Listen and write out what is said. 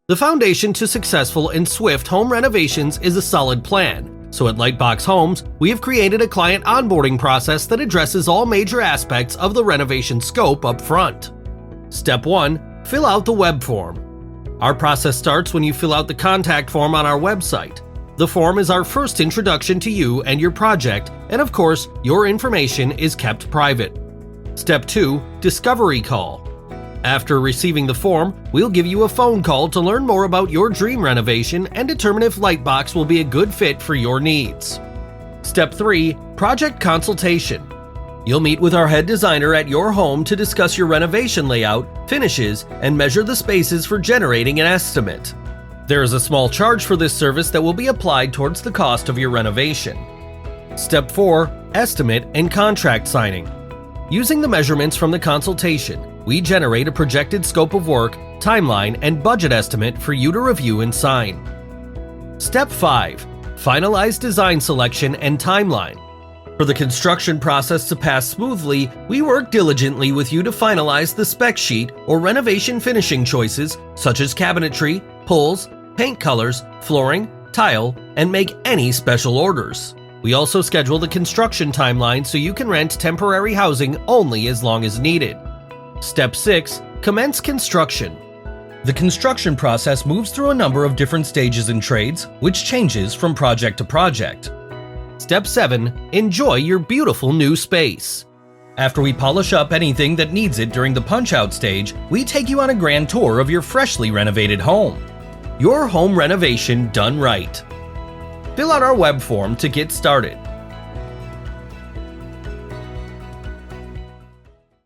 The foundation to successful and swift home renovations is a solid plan. So at Lightbox Homes, we have created a client onboarding process that addresses all major aspects of the renovation scope up front. Step 1. Fill out the web form. Our process starts when you fill out the contact form on our website. The form is our first introduction to you and your project, and of course, your information is kept private. Step 2. Discovery call. After receiving the form, we'll give you a phone call to learn more about your dream renovation and determine if Lightbox will be a good fit for your needs. Step 3. Project consultation. You'll meet with our head designer at your home to discuss your renovation layout, finishes, and measure the spaces for generating an estimate. There is a small charge for this service that will be applied towards the cost of your renovation. Step 4. Estimate and contract signing. Using the measurements from the consultation, we generate a projected scope of work, timeline, and budget estimate for you to review and sign. Step 5. Finalize design selection and timeline. For the construction process to pass smoothly, we work diligently with you to finalize the spec sheet or renovation finishing choices such as cabinetry, pulls, paint colors, flooring, tile, and make any special orders. We also schedule the construction timeline so you can rent temporary housing only as long as needed. Step 6. Commence construction. The construction process moves through a number of different stages and trades, which changes from project to project. Step 7. Enjoy your beautiful new space. After we polish up anything that needs it during the punch-out stage, we take you on a grand tour of your freshly renovated home. Your home renovation done right. Fill out our web form to get started.